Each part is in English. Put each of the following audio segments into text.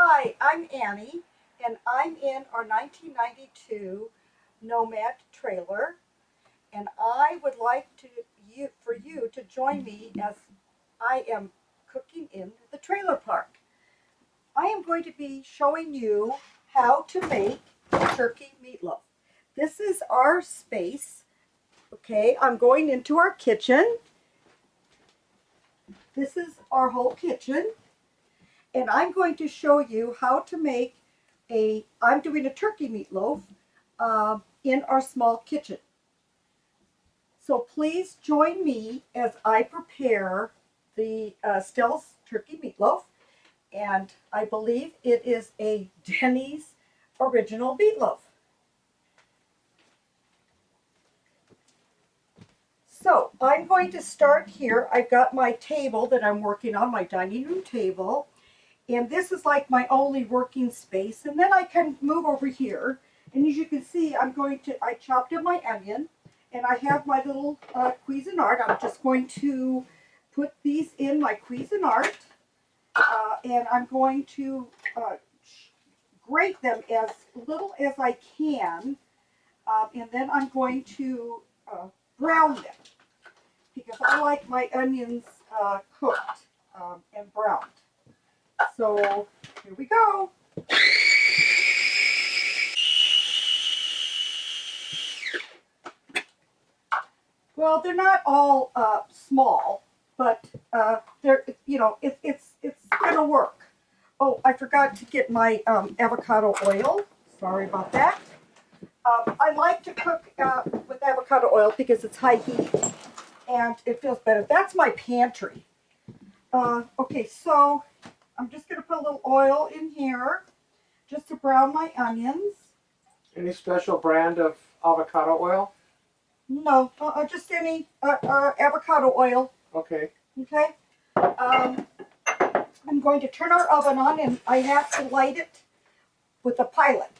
Hi, I'm Annie, and I'm in our 1992 Nomad trailer, and I would like for you to join me as I am cooking in the trailer park. I am going to be showing you how to make turkey meatloaf. This is our space. Okay, I'm going into our kitchen. This is our whole kitchen. And I'm going to show you how to make I'm doing a turkey meatloaf in our small kitchen. So please join me as I prepare the Stell's turkey meatloaf. And I believe it is a Denny's original meatloaf. So I'm going to start here. I've got my table that I'm working on, my dining room table. And this is like my only working space. And then I can move over here. And as you can see, I chopped up my onion. And I have my little Cuisinart. I'm just going to put these in my Cuisinart. And I'm going to grate them as little as I can. And then I'm going to brown them. Because I like my onions cooked and browned. So here we go. Well, they're not all small, but it's gonna work. Oh, I forgot to get my avocado oil. Sorry about that. I like to cook with avocado oil because it's high heat and it feels better. That's my pantry. Okay, so I'm just going to put a little oil in here just to brown my onions. Any special brand of avocado oil? No, just any avocado oil. Okay. Okay. I'm going to turn our oven on, and I have to light it with a pilot.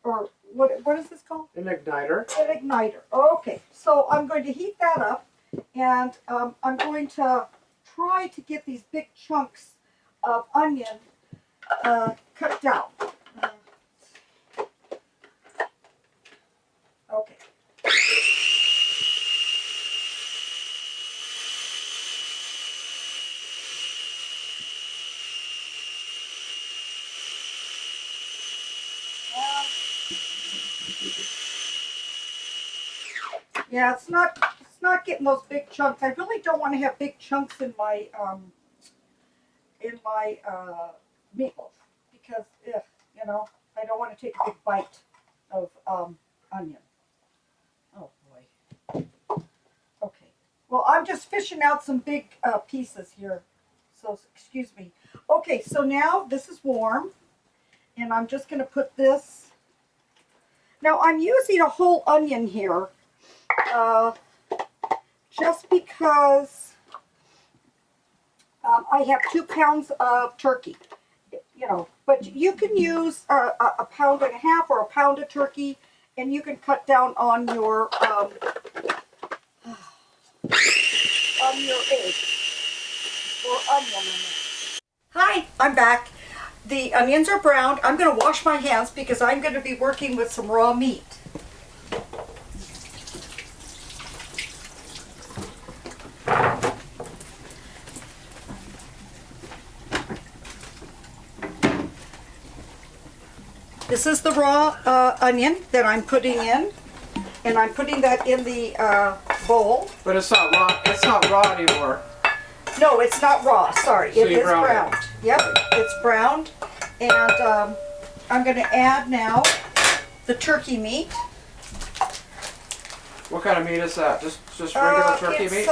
Or what is this called? An igniter. An igniter. Okay, so I'm going to heat that up, and I'm going to try to get these big chunks of onion cut down. Okay. Yeah, it's not getting those big chunks. I really don't want to have big chunks in my meatloaf because I don't want to take a big bite of onion. Oh boy. Okay. Well, I'm just fishing out some big pieces here, so excuse me. Okay, so now this is warm, and I'm just going to put this. Now I'm using a whole onion here. Just because I have 2 pounds of turkey, but you can use a pound and a half or a pound of turkey, and you can cut down on your eggs or onion. Hi, I'm back. The onions are browned. I'm going to wash my hands because I'm going to be working with some raw meat. This is the raw onion that I'm putting in, and I'm putting that in the bowl. But it's not raw. It's not raw anymore. No, it's not raw. Sorry, So it is browned. Yep, it's browned, and I'm going to add now the turkey meat. What kind of meat is that? Just regular turkey meat?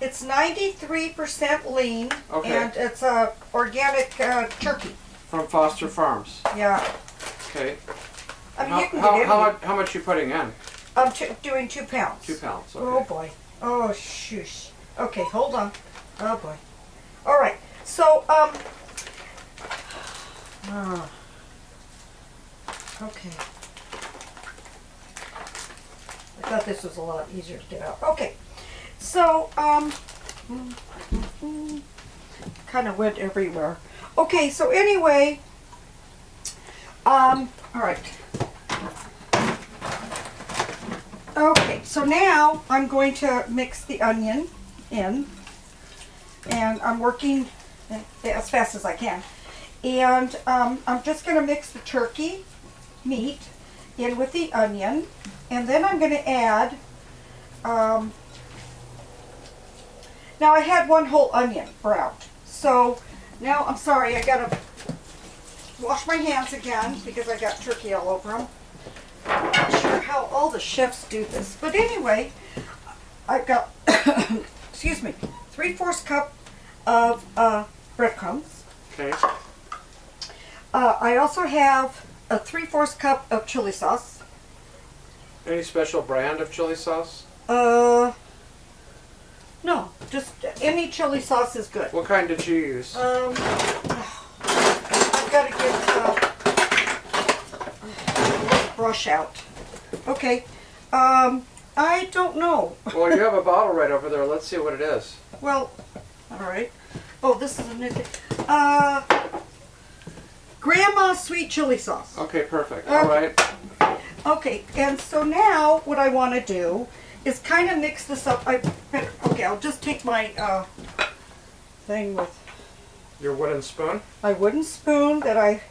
It's 93% lean, Okay. and it's organic turkey. From Foster Farms. Yeah. Okay. I mean, you can get it. How much you putting in? I'm doing 2 pounds. 2 pounds. Okay. Oh boy. Oh shush. Okay, hold on. Oh boy. All right. So okay. I thought this was a lot easier to get out. Okay. So kind of went everywhere. Okay, so anyway, all right. Okay, so now I'm going to mix the onion in, and I'm working as fast as I can. And I'm just going to mix the turkey meat in with the onion, and then I'm going to add, now I had one whole onion browned, so now I'm sorry, I got to wash my hands again because I got turkey all over them. I'm not sure how all the chefs do this, but anyway, I've got, excuse me, 3/4 cup of breadcrumbs. Okay. I also have a 3/4 cup of chili sauce. Any special brand of chili sauce? No, just any chili sauce is good. What kind did you use? I've got to get brush out. Okay. I don't know. Well, you have a bottle right over there. Let's see what it is. Well, all right. Oh, this is a new thing. Grandma's sweet chili sauce. Okay, perfect. All right. Okay, and so now what I want to do is kind of mix this up. Okay, I'll just take my thing with Your wooden spoon? my wooden spoon that I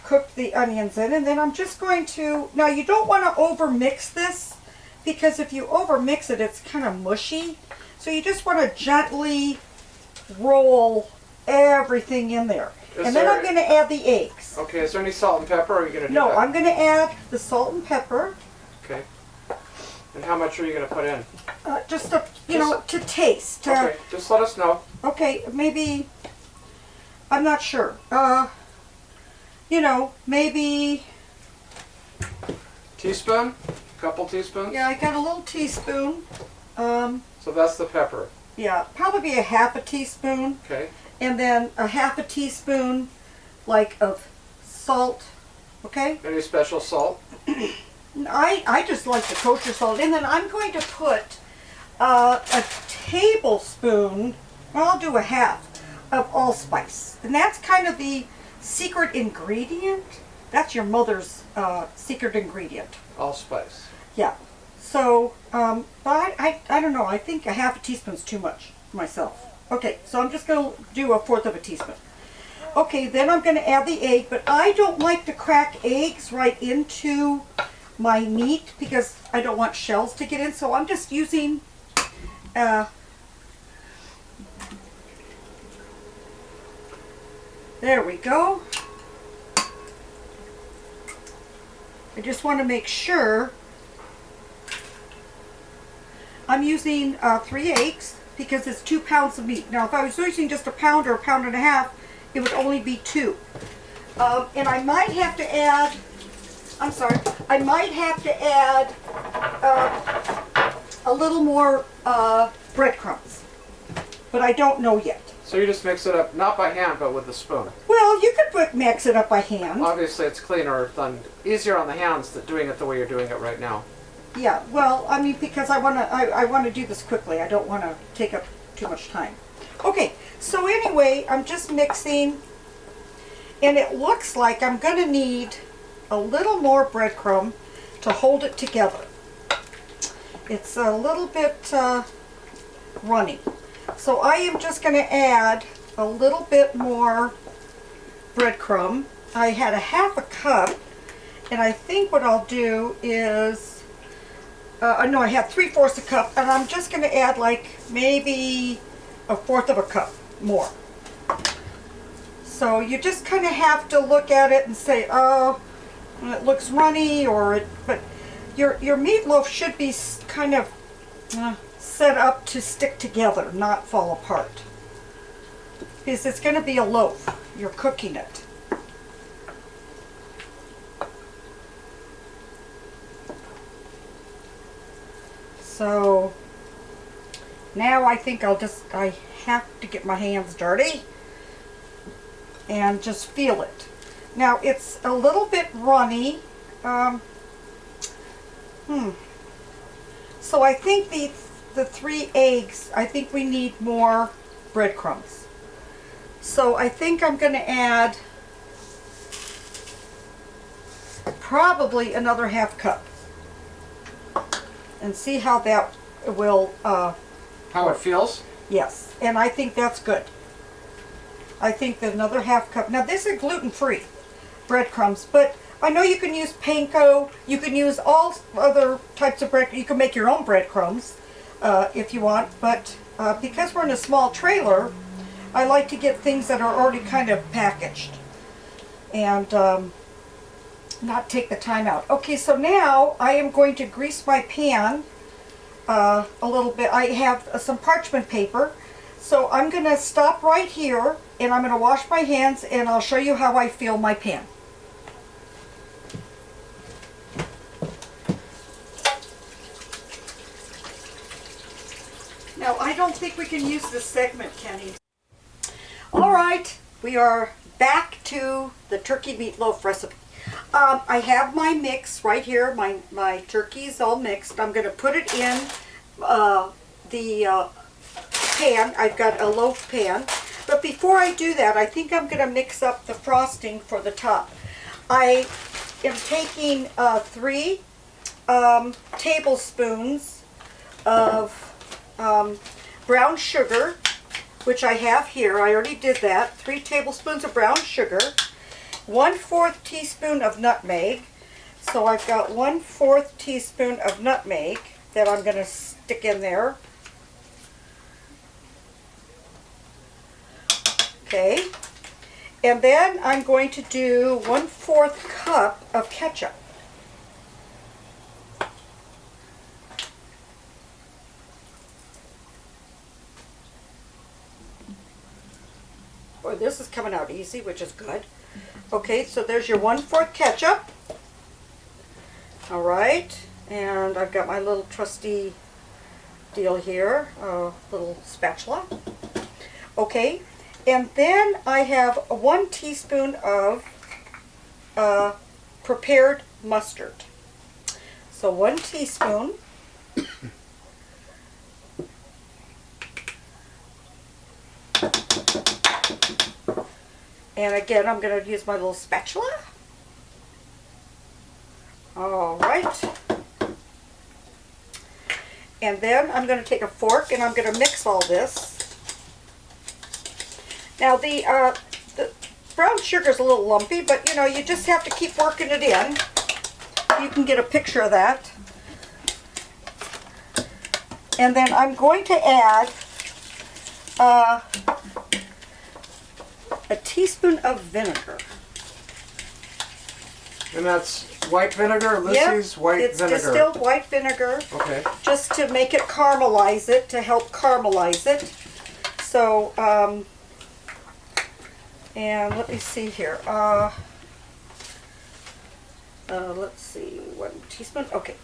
cooked the onions in, and then I'm just going to, now you don't want to over mix this, because if you over mix it, it's kind of mushy. So you just want to gently roll everything in there. And then I'm going to add the eggs. Okay, is there any salt and pepper, or are you going to do No, that? I'm going to add the salt and pepper. Okay. And how much are you going to put in? Just to, you know, to taste. Okay, just let us know. Okay, maybe, I'm not sure. You know, maybe, Teaspoon? Couple teaspoons? yeah, I got a little teaspoon. So that's the pepper. Yeah, probably a half a teaspoon. Okay. And then a half a teaspoon, like, of salt. Okay? Any special salt? I just like the kosher salt. And then I'm going to put a tablespoon, well, I'll do a half, of allspice. And that's kind of the secret ingredient. That's your mother's secret ingredient. Allspice. Yeah. So, but I don't know. I think a half a teaspoon's too much myself. Okay, so I'm just going to do 1/4 of a teaspoon. Okay, then I'm going to add the egg, but I don't like to crack eggs right into my meat because I don't want shells to get in, so I'm just using there we go. I just want to make sure I'm using 3 eggs because it's 2 pounds of meat. Now, if I was using just a pound or a pound and a half, it would only be 2. And I might have to add, I might have to add a little more breadcrumbs, but I don't know yet. So you just mix it up, not by hand, but with a spoon. Well, you could mix it up by hand. Obviously, it's cleaner easier on the hands than doing it the way you're doing it right now. Yeah, well, I mean, because I want to do this quickly. I don't want to take up too much time. Okay, so anyway, I'm just mixing, and it looks like I'm going to need a little more breadcrumb to hold it together. It's a little bit runny. So I am just going to add a little bit more breadcrumb. I had a half a cup, and I think what I'll do is, no, I had 3/4 a cup, and I'm just going to add like maybe 1/4 of a cup more. So you just kind of have to look at it and say, oh, it looks runny, but your meatloaf should be kind of set up to stick together, not fall apart. Because it's going to be a loaf. You're cooking it. So now I think I have to get my hands dirty and just feel it. Now it's a little bit runny. So I think the 3 eggs, I think we need more breadcrumbs. So I think I'm going to add probably another half cup and see how that will How it feels? yes, and I think that's good. I think that another half cup. Now this is gluten-free breadcrumbs, but I know you can use panko, you can use all other types of bread. You can make your own breadcrumbs if you want, but because we're in a small trailer, I like to get things that are already kind of packaged and not take the time out. Okay, so now I am going to grease my pan a little bit. I have some parchment paper, so I'm going to stop right here and I'm going to wash my hands and I'll show you how I feel my pan. Now, I don't think we can use this segment, Kenny. All right, we are back to the turkey meatloaf recipe. I have my mix right here. My turkey's all mixed. I'm going to put it in the pan. I've got a loaf pan. But before I do that, I think I'm going to mix up the frosting for the top. I am taking 3 tablespoons of brown sugar, which I have here. I already did that. 3 tablespoons of brown sugar, 1/4 teaspoon of nutmeg. So I've got 1/4 teaspoon of nutmeg that I'm going to stick in there. Okay. And then I'm going to do 1/4 cup of ketchup. Boy, this is coming out easy, which is good. Okay, so there's your 1/4 ketchup. All right, and I've got my little trusty deal here, little spatula. Okay, and then I have 1 teaspoon of prepared mustard. So 1 teaspoon. And again, I'm going to use my little spatula. All right. And then I'm going to take a fork and I'm going to mix all this. Now the brown sugar is a little lumpy, but you know, you just have to keep working it in. You can get a picture of that. And then I'm going to add a teaspoon of vinegar. And that's white vinegar, Lucy's white it's vinegar. distilled white vinegar. Okay. Just to make it caramelize it, to help caramelize it. So, and let me see here. Let's see, 1 teaspoon. Okay.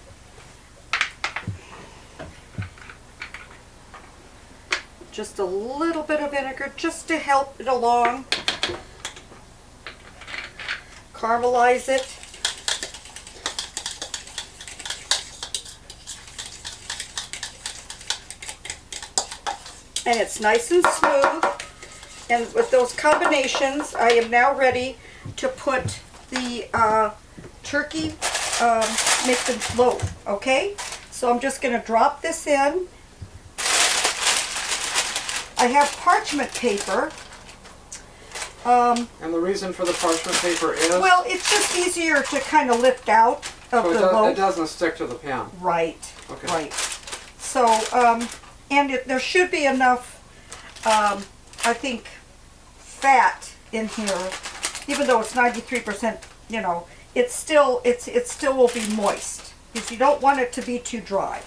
Just a little bit of vinegar, just to help it along. Caramelize it. And it's nice and smooth. And with those combinations, I am now ready to put the turkey mix and loaf, okay? So I'm just going to drop this in. I have parchment paper. And the reason for the parchment paper is? Well, it's just easier to kind of lift out of so the loaf. it doesn't stick to the pan. Right, Okay. right. So, and there should be enough, I think, fat in here, even though it's 93%, you know, it still will be moist because you don't want it to be too dry.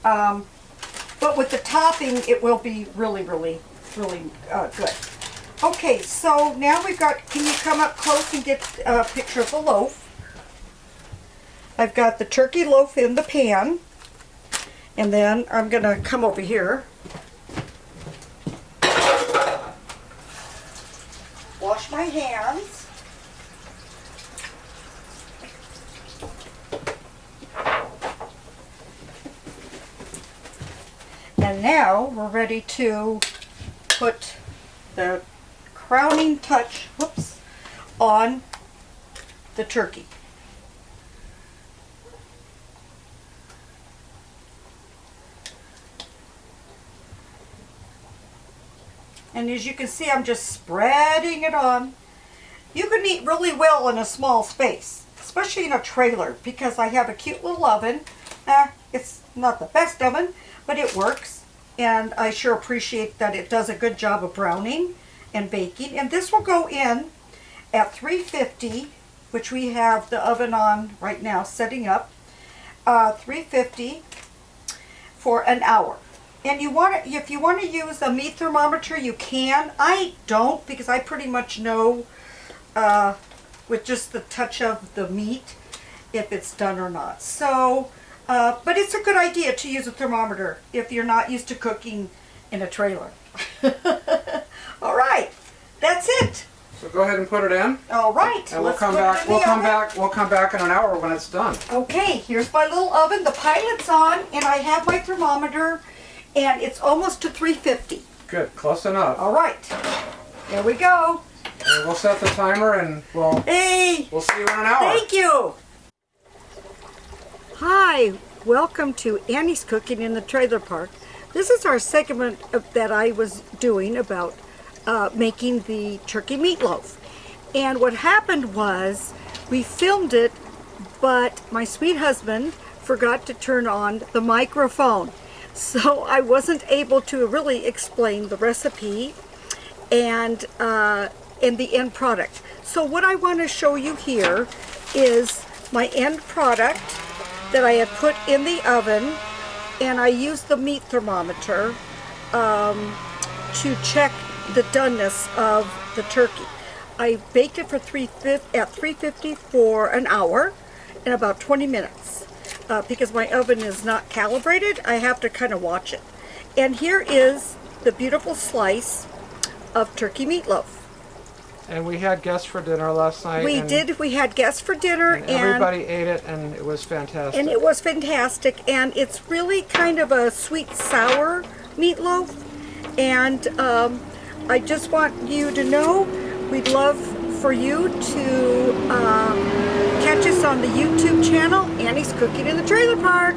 But with the topping, it will be really, really, really good. Okay, so now we've got, can you come up close and get a picture of the loaf? I've got the turkey loaf in the pan. And then I'm going to come over here. Wash my hands. And now we're ready to put the crowning touch, whoops, on the turkey. And as you can see, I'm just spreading it on. You can eat really well in a small space, especially in a trailer, because I have a cute little oven. It's not the best oven, but it works. And I sure appreciate that it does a good job of browning and baking. And this will go in at 350, which we have the oven on right now, setting up. 350 for an hour. And if you want to use a meat thermometer, you can. I don't, because I pretty much know with just the touch of the meat if it's done or not. So, but it's a good idea to use a thermometer if you're not used to cooking in a trailer. All right, that's it. So go ahead and put it in. All right, and we'll come back. We'll come back in an hour when it's done. Okay, here's my little oven. The pilot's on, and I have my thermometer, and it's almost to 350. Good, close enough. All right, there we go. And we'll set the timer, and we'll see you in an hour. Thank you. Hi, welcome to Annie's Cooking in the Trailer Park. This is our segment that I was doing about making the turkey meatloaf. And what happened was we filmed it, but my sweet husband forgot to turn on the microphone. So I wasn't able to really explain the recipe and the end product. So what I want to show you here is my end product that I had put in the oven, and I used the meat thermometer to check the doneness of the turkey. I baked it for at 350 for an hour in about 20 minutes. Because my oven is not calibrated, I have to kind of watch it. And here is the beautiful slice of turkey meatloaf. And we had guests for dinner last night. We had guests for dinner, and everybody ate it, and it was fantastic. And it was fantastic, and it's really kind of a sweet sour meatloaf. And I just want you to know we'd love for you to catch us on the YouTube channel, Annie's Cooking in the Trailer Park.